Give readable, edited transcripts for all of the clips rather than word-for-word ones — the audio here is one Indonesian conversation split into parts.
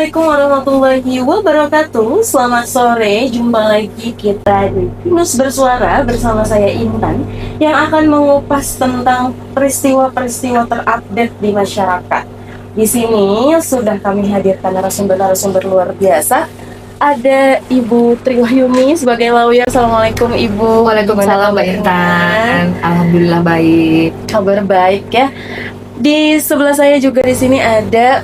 Assalamualaikum warahmatullahi wabarakatuh. Selamat sore, jumpa lagi kita di Binus Bersuara bersama saya Intan yang akan mengupas tentang peristiwa-peristiwa terupdate di masyarakat. Di sini sudah kami hadirkan narasumber-narasumber luar biasa. Ada Ibu Triwahyumi sebagai lawyer. Assalamualaikum Ibu. Waalaikumsalam Mbak Intan. Alhamdulillah baik. Kabar baik ya. Di sebelah saya juga di sini ada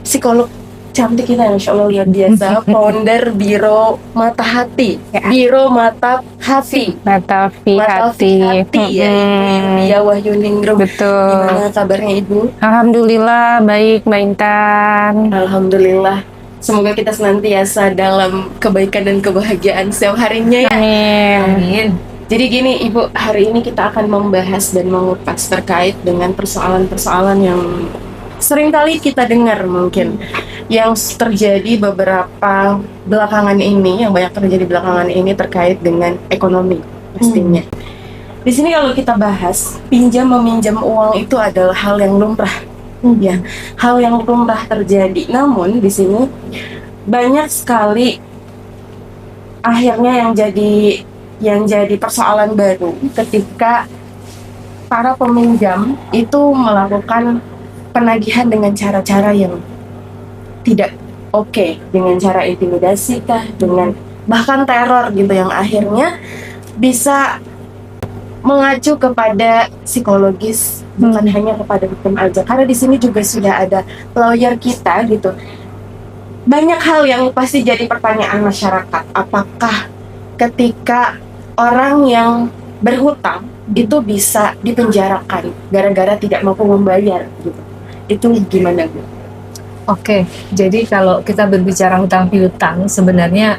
psikolog cantik kita, Insya Allah luar biasa, founder Biro Mata Hati, Biro Mata Hati, Hati ya, Ibu Yulia Wahyuningrum. Betul. Gimana kabarnya Ibu? Alhamdulillah baik Mbak Intan. Alhamdulillah. Semoga kita senantiasa dalam kebaikan dan kebahagiaan setiap harinya ya. Amin. Jadi gini Ibu, hari ini kita akan membahas dan mengupas terkait dengan persoalan-persoalan yang seringkali kita dengar mungkin yang terjadi beberapa belakangan ini, yang banyak terjadi belakangan ini terkait dengan ekonomi pastinya. Di sini kalau kita bahas pinjam meminjam uang itu adalah hal yang lumrah, ya, hal yang lumrah terjadi. Namun di sini banyak sekali akhirnya yang jadi persoalan baru ketika para peminjam itu melakukan penagihan dengan cara-cara yang tidak oke, dengan cara intimidasi kah, dengan bahkan teror gitu, yang akhirnya bisa mengacu kepada psikologis, bukan hanya kepada hukum aja. Karena di sini juga sudah ada lawyer kita gitu. Banyak hal yang pasti jadi pertanyaan masyarakat. Apakah ketika orang yang berhutang itu bisa dipenjarakan gara-gara tidak mampu membayar gitu? Itu gimana Bu? Oke, jadi kalau kita berbicara hutang piutang sebenarnya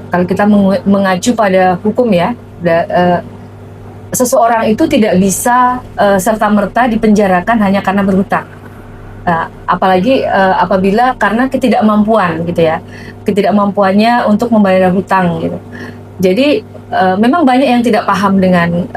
kalau kita mengacu pada hukum ya, seseorang itu tidak bisa serta-merta dipenjarakan hanya karena berhutang. Apalagi apabila karena ketidakmampuan gitu ya, ketidakmampuannya untuk membayar hutang gitu. Jadi memang banyak yang tidak paham dengan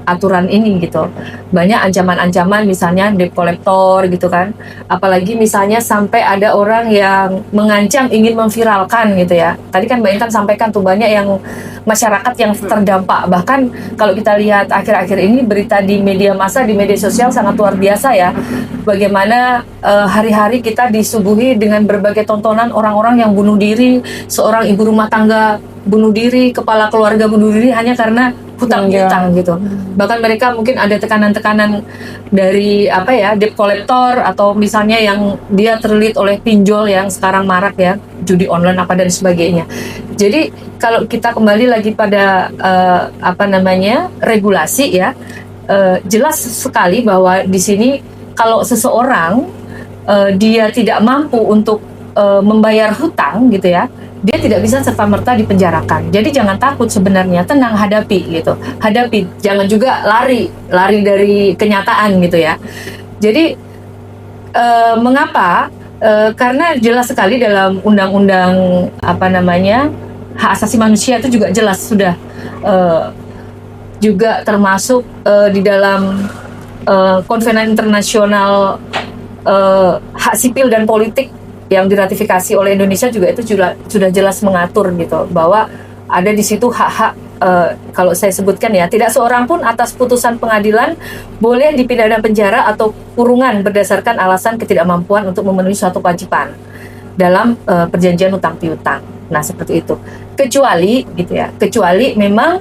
aturan ini gitu. Banyak ancaman-ancaman, misalnya debt collector gitu kan. Apalagi misalnya sampai ada orang yang mengancam ingin memviralkan gitu ya. Tadi kan Mbak Intan sampaikan tuh banyak yang masyarakat yang terdampak. Bahkan kalau kita lihat akhir-akhir ini berita di media massa, di media sosial sangat luar biasa ya. Bagaimana hari-hari kita disuguhi dengan berbagai tontonan orang-orang yang bunuh diri, seorang ibu rumah tangga bunuh diri, kepala keluarga bunuh diri hanya karena hutang piutang gitu. Bahkan mereka mungkin ada tekanan-tekanan dari debt collector, atau misalnya yang dia terlilit oleh pinjol yang sekarang marak ya, judi online dan sebagainya. Jadi kalau kita kembali lagi pada regulasi ya, jelas sekali bahwa di sini kalau seseorang dia tidak mampu untuk membayar hutang gitu ya, dia tidak bisa serta-merta dipenjarakan. Jadi jangan takut sebenarnya, tenang, hadapi gitu. Hadapi, jangan juga lari dari kenyataan gitu ya. Jadi mengapa? Karena jelas sekali dalam undang-undang hak asasi manusia itu juga jelas sudah juga termasuk di dalam Konvensi Internasional Hak Sipil dan Politik yang diratifikasi oleh Indonesia juga itu sudah jelas mengatur gitu, bahwa ada di situ hak-hak kalau saya sebutkan ya, tidak seorang pun atas putusan pengadilan boleh dipidana penjara atau kurungan berdasarkan alasan ketidakmampuan untuk memenuhi suatu kewajiban dalam perjanjian hutang piutang. Nah seperti itu, kecuali memang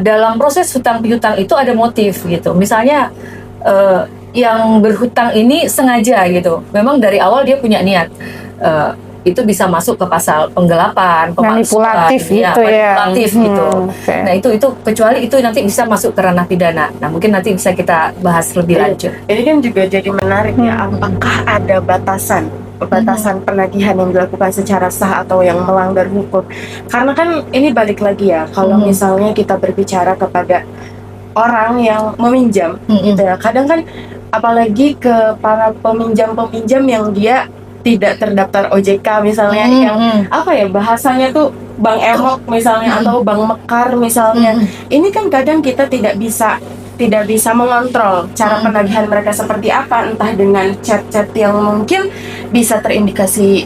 dalam proses hutang piutang itu ada motif gitu, misalnya yang berhutang ini sengaja gitu, memang dari awal dia punya niat, itu bisa masuk ke pasal penggelapan, manipulatif gitu gitu. Okay. Nah itu kecuali itu nanti bisa masuk ke ranah pidana. Nah mungkin nanti bisa kita bahas lebih lanjut. Ini kan juga jadi menarik ya, apakah ada batasan penagihan yang dilakukan secara sah atau yang melanggar hukum? Karena kan ini balik lagi ya, kalau misalnya kita berbicara kepada orang yang meminjam gitu ya, kadang kan apalagi ke para peminjam-peminjam yang dia tidak terdaftar OJK misalnya, yang bahasanya tuh Bank Emok misalnya, atau Bank Mekar misalnya. Ini kan kadang kita tidak bisa tidak bisa mengontrol cara penagihan mereka seperti apa, entah dengan chat-chat yang mungkin bisa terindikasi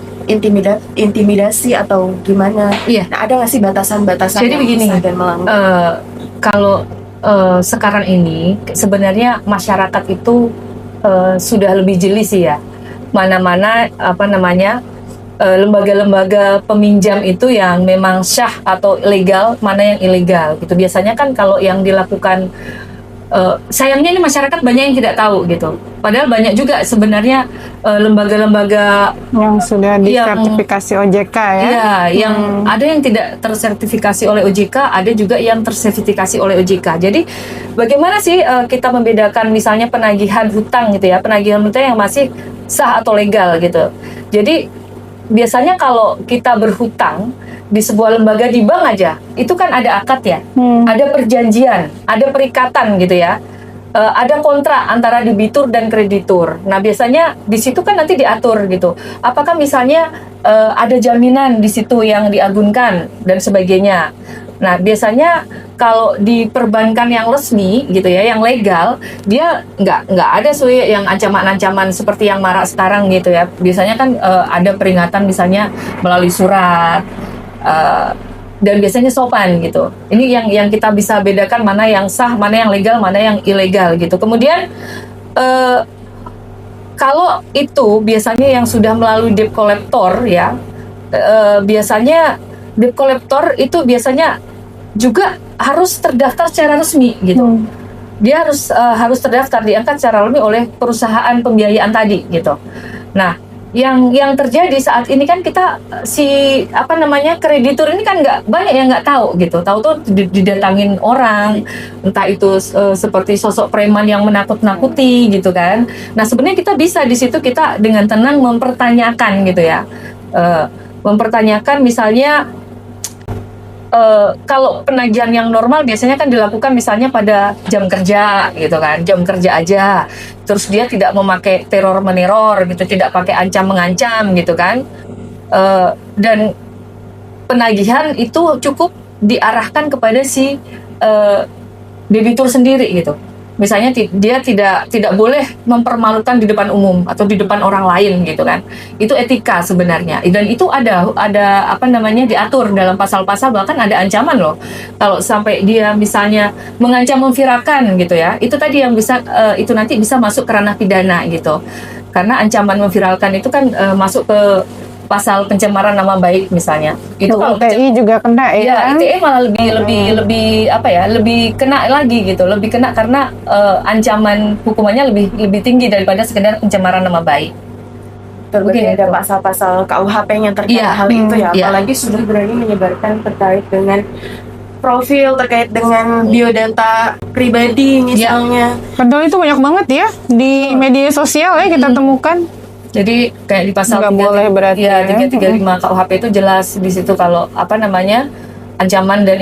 intimidasi atau gimana. Iya. Nah, ada nggak sih batasan-batasan Jadi yang begini, bisa dan melanggar? kalau sekarang ini sebenarnya masyarakat itu sudah lebih jeli sih ya. Mana-mana lembaga-lembaga peminjam itu yang memang syah atau legal, mana yang ilegal gitu. Biasanya kan kalau yang dilakukan, sayangnya ini masyarakat banyak yang tidak tahu gitu. Padahal banyak juga sebenarnya lembaga-lembaga yang sudah yang- disertifikasi OJK ya. Iya, yang ada yang tidak tersertifikasi oleh OJK, ada juga yang tersertifikasi oleh OJK. Jadi, bagaimana sih kita membedakan misalnya penagihan hutang gitu ya, penagihan hutang yang masih sah atau legal gitu. Jadi, biasanya kalau kita berhutang di sebuah lembaga di bank aja, itu kan ada akad ya, ada perjanjian, ada perikatan gitu ya. Ada kontrak antara debitur dan kreditur. Nah, biasanya di situ kan nanti diatur gitu. Apakah misalnya ada jaminan di situ yang diagunkan dan sebagainya. Nah, biasanya kalau di perbankan yang resmi gitu ya, yang legal, dia nggak ada yang ancaman-ancaman seperti yang marak sekarang gitu ya. Biasanya kan ada peringatan misalnya melalui surat. Dan biasanya sopan gitu. Ini yang kita bisa bedakan mana yang sah, mana yang legal, mana yang ilegal gitu. Kemudian kalau itu biasanya yang sudah melalui debt collector ya, biasanya debt collector itu biasanya juga harus terdaftar secara resmi gitu. Dia harus terdaftar, diangkat secara resmi oleh perusahaan pembiayaan tadi gitu. Nah, yang terjadi saat ini kan kita kreditur ini kan nggak banyak yang nggak tahu gitu. Tahu tuh didatangin orang, entah itu seperti sosok preman yang menakut-nakuti gitu kan. Nah, sebenarnya kita bisa di situ kita dengan tenang mempertanyakan gitu ya. Mempertanyakan misalnya kalau penagihan yang normal biasanya kan dilakukan misalnya pada jam kerja gitu kan, jam kerja aja. Terus dia tidak memakai teror meneror gitu, tidak pakai ancam mengancam gitu kan. Dan penagihan itu cukup diarahkan kepada si debitur sendiri gitu. Misalnya dia tidak boleh mempermalukan di depan umum atau di depan orang lain gitu kan. Itu etika sebenarnya. Dan itu ada diatur dalam pasal-pasal, bahkan ada ancaman loh. Kalau sampai dia misalnya mengancam memviralkan gitu ya. Itu tadi yang bisa itu nanti bisa masuk ke ranah pidana gitu. Karena ancaman memviralkan itu kan masuk ke pasal pencemaran nama baik misalnya. Itu kalau ITE juga kena ya. Iya, ITE malah lebih kena lagi gitu, lebih kena karena ancaman hukumannya lebih tinggi daripada sekedar pencemaran nama baik. Mungkin ada pasal-pasal KUHP yang terkait hal itu ya, apalagi sudah berani menyebarkan terkait dengan profil, terkait dengan biodata pribadi misalnya. Padahal itu banyak banget ya di media sosial ya kita temukan. Jadi kayak di pasal 335 KUHP itu jelas di situ kalau ancaman dan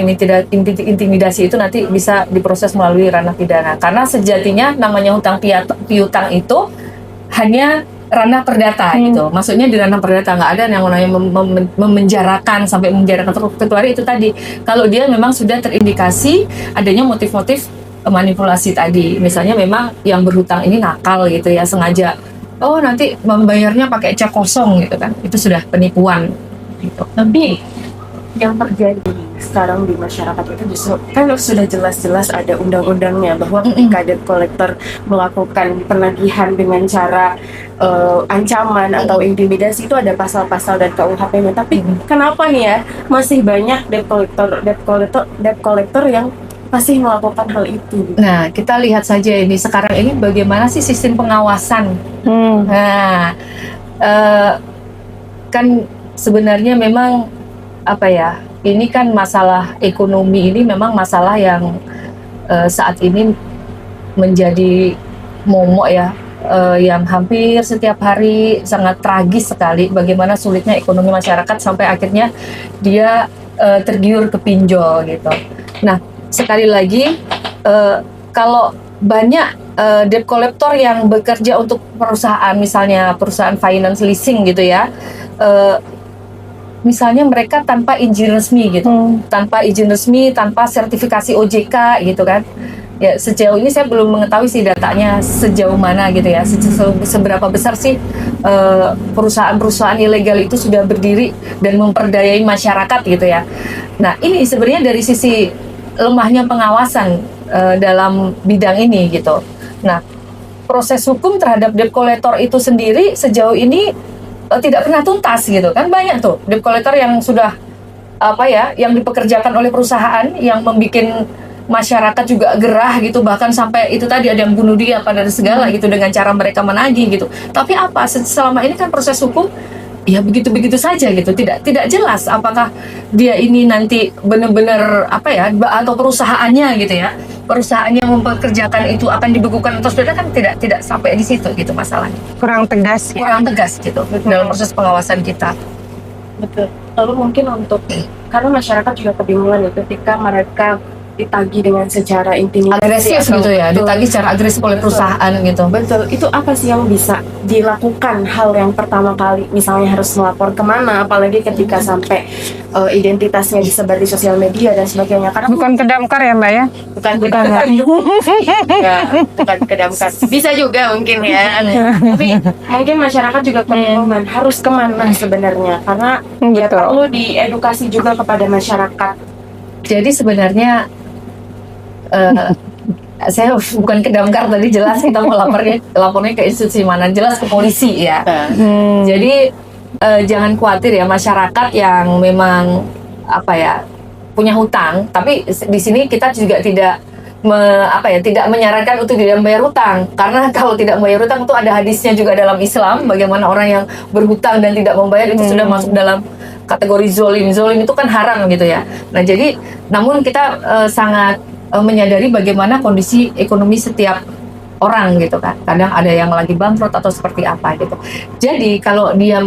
intimidasi itu nanti bisa diproses melalui ranah pidana. Karena sejatinya namanya hutang piutang itu hanya ranah perdata gitu. Maksudnya di ranah perdata nggak ada yang namanya memenjarakan sampai memenjarakan, kecuali itu tadi kalau dia memang sudah terindikasi adanya motif-motif manipulasi tadi. Misalnya memang yang berhutang ini nakal gitu ya, sengaja nanti membayarnya pakai cek kosong gitu kan, itu sudah penipuan gitu. Tapi yang terjadi sekarang di masyarakat itu justru kan sudah jelas-jelas ada undang-undangnya bahwa ketika debt collector melakukan penagihan dengan cara ancaman atau intimidasi itu ada pasal-pasal dan KUHP-nya. Tapi kenapa nih ya masih banyak debt collector yang masih melakukan hal itu? Nah, kita lihat saja ini sekarang ini bagaimana sih sistem pengawasan. Nah, kan sebenarnya memang ini kan masalah ekonomi ini memang masalah yang saat ini menjadi momok ya, yang hampir setiap hari sangat tragis sekali bagaimana sulitnya ekonomi masyarakat sampai akhirnya dia tergiur ke pinjol gitu. Nah, sekali lagi kalau banyak debt collector yang bekerja untuk perusahaan, misalnya perusahaan finance leasing gitu ya, misalnya mereka tanpa izin resmi gitu, tanpa sertifikasi OJK gitu kan, Ya, sejauh ini saya belum mengetahui sih datanya sejauh mana gitu ya. Seberapa besar sih perusahaan-perusahaan ilegal itu sudah berdiri dan memperdayai masyarakat gitu ya. Nah, ini sebenarnya dari sisi lemahnya pengawasan dalam bidang ini gitu. Nah, proses hukum terhadap debt collector itu sendiri sejauh ini tidak pernah tuntas gitu kan. Banyak tuh debt collector yang sudah yang dipekerjakan oleh perusahaan yang membuat masyarakat juga gerah gitu, bahkan sampai itu tadi ada yang bunuh dia pada segala gitu dengan cara mereka menagih gitu. Tapi selama ini kan proses hukum ya begitu-begitu saja gitu, tidak jelas apakah dia ini nanti benar-benar atau perusahaannya gitu ya, perusahaan yang mempekerjakan itu akan dibekukan atau sudah, kan tidak sampai di situ gitu masalahnya. Kurang tegas ya. Kurang tegas gitu dalam proses pengawasan kita. Betul. Lalu mungkin karena masyarakat juga kebingungan ya ketika mereka ditagih dengan secara intimidasi Agresif atau- gitu ya, Betul. ditagih secara agresif oleh perusahaan gitu. Betul, itu apa sih yang bisa dilakukan hal yang pertama kali? Misalnya harus melapor kemana, apalagi ketika sampai identitasnya disebar di sosial media dan sebagainya. Karena Bukan ke damkar ya Mbak ya? bukan bukan ke damkar. Bisa juga mungkin ya. Tapi mungkin masyarakat juga kebingungan harus kemana sebenarnya, karena ya Betul. perlu diedukasi juga kepada masyarakat. Jadi sebenarnya saya bukan ke damkar, tadi jelas kita mau lapornya ke institusi mana, jelas ke polisi ya. Jadi jangan khawatir ya masyarakat yang memang punya hutang, tapi di sini kita juga tidak tidak menyarankan untuk tidak membayar hutang, karena kalau tidak membayar hutang itu ada hadisnya juga dalam Islam, bagaimana orang yang berhutang dan tidak membayar itu sudah masuk dalam kategori zolim itu kan haram gitu ya. Nah jadi namun kita sangat menyadari bagaimana kondisi ekonomi setiap orang gitu kan, kadang ada yang lagi bangkrut atau seperti apa gitu. Jadi kalau dia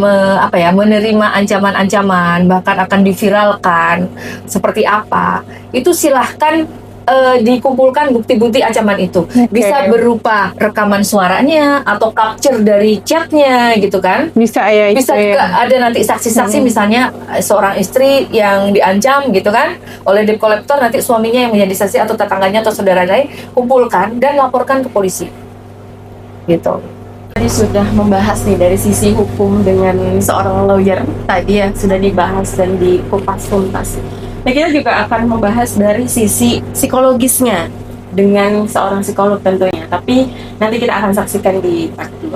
menerima ancaman-ancaman bahkan akan diviralkan seperti apa, itu silahkan dikumpulkan bukti-bukti ancaman itu. Bisa berupa rekaman suaranya atau capture dari chatnya gitu kan. Bisa ya itu Bisa juga ya. ada nanti saksi-saksi, misalnya seorang istri yang diancam gitu kan oleh debt collector, nanti suaminya yang menjadi saksi atau tetangganya atau saudara lain, kumpulkan dan laporkan ke polisi gitu. Tadi sudah membahas nih dari sisi hukum dengan seorang lawyer tadi ya, sudah dibahas dan dikupas tuntas. Nah, kita juga akan membahas dari sisi psikologisnya dengan seorang psikolog tentunya, tapi nanti kita akan saksikan di part 2.